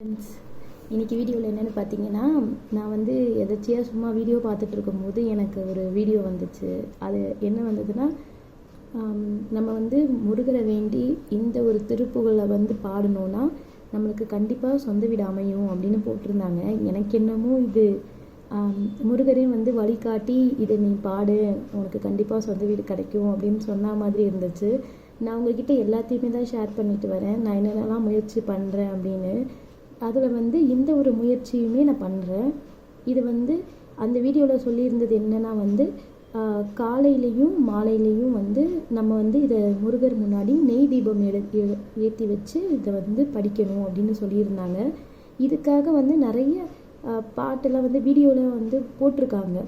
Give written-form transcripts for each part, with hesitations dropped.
Friends, இன்றைக்கி வீடியோவில் என்னென்னு பார்த்தீங்கன்னா, நான் வந்து எதாச்சியாக சும்மா வீடியோ பார்த்துட்டு இருக்கும்போது எனக்கு ஒரு வீடியோ வந்துச்சு. அது என்ன வந்ததுன்னா, நம்ம வந்து முருகரை வேண்டி இந்த ஒரு திருப்புகளை வந்து பாடணுன்னா நம்மளுக்கு கண்டிப்பாக சொந்த வீடு அமையும் அப்படின்னு போட்டிருந்தாங்க. எனக்கு என்னமோ இது முருகரையும் வந்து வழிகாட்டி இதை நீ பாடு, உனக்கு கண்டிப்பாக சொந்த வீடு கிடைக்கும் அப்படின்னு சொன்ன மாதிரி இருந்துச்சு. நான் உங்ககிட்ட எல்லாத்தையுமே தான் ஷேர் பண்ணிட்டு வரேன், நான் என்னென்னலாம் முயற்சி பண்ணுறேன் அப்படின்னு. அதில் வந்து இந்த ஒரு முயற்சியுமே நான் பண்ணுறேன். இது வந்து அந்த வீடியோவில் சொல்லியிருந்தது என்னென்னா வந்து காலையிலையும் மாலையிலையும் வந்து நம்ம வந்து இதை முருகர் முன்னாடி நெய் தீபம் ஏற்றி வச்சு இதை வந்து படிக்கணும் அப்படின்னு சொல்லியிருந்தாங்க. இதுக்காக வந்து நிறைய பாட்டெல்லாம் வந்து வீடியோவில் வந்து போட்டிருக்காங்க.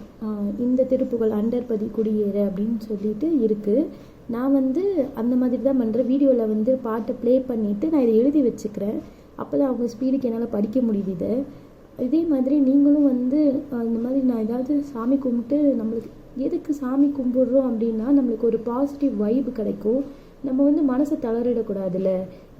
இந்த திருப்புகள் அண்டர்பதி குடியேற அப்படின்னு சொல்லிட்டு இருக்குது. நான் வந்து அந்த மாதிரி தான் பண்ணுறேன். வீடியோவில் வந்து பாட்டை ப்ளே பண்ணிவிட்டு நான் இதை எழுதி வச்சுக்கிறேன். அப்போ தான் அவங்க ஸ்பீடுக்கு என்னால் படிக்க முடியுது. இதே மாதிரி நீங்களும் வந்து இந்த மாதிரி நான் ஏதாவது சாமி கும்பிட்டு, நம்மளுக்கு எதுக்கு சாமி கும்பிட்றோம் அப்படின்னா நம்மளுக்கு ஒரு பாசிட்டிவ் வைப் கிடைக்கும். நம்ம வந்து மனசை தளரிடக்கூடாதுல்ல.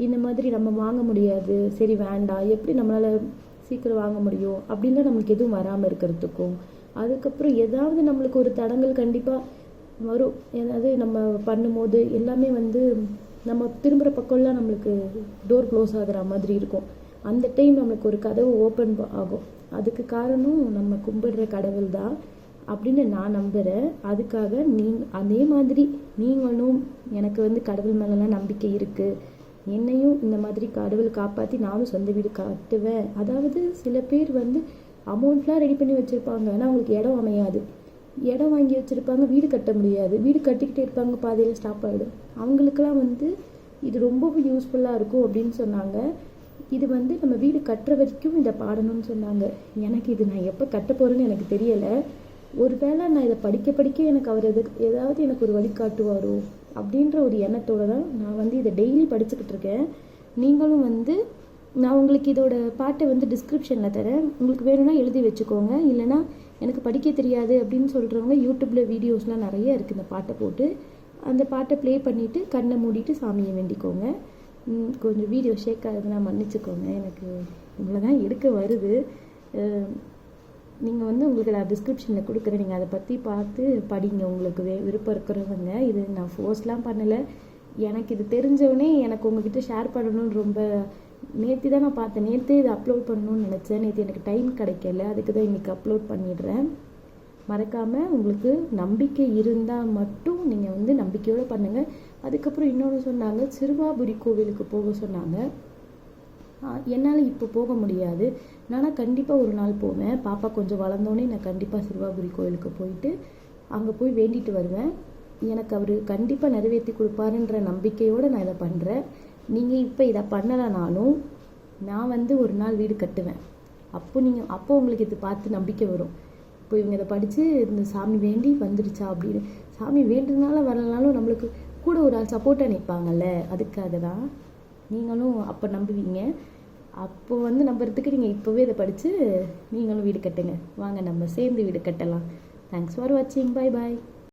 இந்த மாதிரி நம்ம வாங்க முடியாது, சரி வேண்டாம், எப்படி நம்மளால் சீக்கிரம் வாங்க முடியும் அப்படின்லாம் நம்மளுக்கு எதுவும் வராமல் இருக்கிறதுக்கும், அதுக்கப்புறம் ஏதாவது நம்மளுக்கு ஒரு தடங்கள் கண்டிப்பாக வரும். ஏதாவது நம்ம பண்ணும்போது எல்லாமே வந்து நம்ம திரும்புகிற பக்கம்லாம் நம்மளுக்கு டோர் க்ளோஸ் ஆகிற மாதிரி இருக்கும். அந்த டைம் நம்மளுக்கு ஒரு கதவு ஓப்பன் ஆகும். அதுக்கு காரணம் நம்ம கும்பிடுற கடவுள் தான் அப்படின்னு நான் நம்புகிறேன். அதுக்காக அதே மாதிரி நீங்களும் எனக்கு வந்து கடவுள் மேலெலாம் நம்பிக்கை இருக்குது, என்னையும் இந்த மாதிரி கடவுள் காப்பாற்றி நானும் சொந்த வீடு கட்டுவேன். அதாவது சில பேர் வந்து அமௌண்ட்லாம் ரெடி பண்ணி வச்சுருப்பாங்க, ஆனால் அவங்களுக்கு இடம் அமையாது. இடம் வாங்கி வச்சுருப்பாங்க, வீடு கட்ட முடியாது. வீடு கட்டிக்கிட்டே இருப்பாங்க, பாதியில் ஸ்டாப் ஆகிடும். அவங்களுக்கெல்லாம் வந்து இது ரொம்பவும் யூஸ்ஃபுல்லாக இருக்கும் அப்படின்னு சொன்னாங்க. இது வந்து நம்ம வீடு கட்டுற வரைக்கும் இதை பாடணும்னு சொன்னாங்க. எனக்கு இது நான் எப்போ கட்ட போகிறேன்னு எனக்கு தெரியலை. ஒரு வேளை நான் இதை படிக்க எனக்கு அவர் ஏதாவது எனக்கு ஒரு வழி காட்டுவாரோ அப்படின்ற ஒரு எண்ணத்தோடு தான் நான் வந்து இதை டெய்லி படிச்சுக்கிட்டு இருக்கேன். நீங்களும் வந்து நான் உங்களுக்கு இதோட பாட்டை வந்து டிஸ்கிரிப்ஷனில் தரேன், உங்களுக்கு வேணும்னா எழுதி வச்சுக்கோங்க. இல்லைனா எனக்கு படிக்க தெரியாது அப்படின்னு சொல்கிறவங்க யூடியூப்பில் வீடியோஸ்லாம் நிறைய இருக்குது. இந்த பாட்டை போட்டு அந்த பாட்டை ப்ளே பண்ணிவிட்டு கண்ணை மூடிட்டு சாமியை வேண்டிக்கோங்க. கொஞ்சம் வீடியோ ஷேக் ஆகுதுன்னா மன்னிச்சுக்கோங்க, எனக்கு இவ்வளோ தான் எடுக்க வருது. நீங்கள் வந்து உங்களுக்கு நான் டிஸ்கிரிப்ஷனில் கொடுக்குறேன், நீங்கள் அதை பற்றி பார்த்து படிங்க உங்களுக்கு விருப்பம் இருக்கிறவங்க. இது நான் ஃபோர்ஸ்லாம் பண்ணலை, எனக்கு இது தெரிஞ்சவொடனே எனக்கு உங்ககிட்ட ஷேர் பண்ணணும்னு ரொம்ப நேற்று தான் நான் பார்த்தேன். நேற்று இதை அப்லோட் பண்ணணும்னு நினச்சேன், நேற்று எனக்கு டைம் கிடைக்கல, அதுக்கு தான் இன்றைக்கி அப்லோட் பண்ணிடுறேன். மறக்காமல் உங்களுக்கு நம்பிக்கை இருந்தால் மட்டும் நீங்கள் வந்து நம்பிக்கையோடு பண்ணுங்கள். அதுக்கப்புறம் இன்னொன்று சொன்னாங்க, சிறுவாபுரி கோவிலுக்கு போக சொன்னாங்க. என்னால் இப்போ போக முடியாது, நான் கண்டிப்பாக ஒரு நாள் போவேன். பாப்பா கொஞ்சம் வளர்ந்தோடனே நான் கண்டிப்பாக சிறுவாபுரி கோவிலுக்கு போயிட்டு அங்கே போய் வேண்டிட்டு வருவேன். எனக்கு அவர் கண்டிப்பாக நிறைவேற்றி கொடுப்பாருன்ற நம்பிக்கையோடு நான் இதை பண்ணுறேன். நீங்கள் இப்போ இதை பண்ணலைனாலும் நான் வந்து ஒரு நாள் வீடு கட்டுவேன். அப்போ உங்களுக்கு இது பார்த்து நம்பிக்கை வரும். இப்போ இவங்க இதை படித்து இந்த சாமி வேண்டி வந்துடுச்சா அப்படின்னு. சாமி வேண்டுனால வரலனாலும் நம்மளுக்கு கூட ஒரு ஆள் சப்போர்ட்டாக நிற்பாங்கல்ல, அதுக்காக தான். நீங்களும் அப்போ நம்புவீங்க. அப்போ வந்து நம்புறதுக்கு நீங்கள் இப்போவே இதை படித்து நீங்களும் வீடு கட்டுங்க. வாங்க நம்ம சேர்ந்து வீடு கட்டலாம். தேங்க்ஸ் ஃபார் வாட்சிங். Bye bye.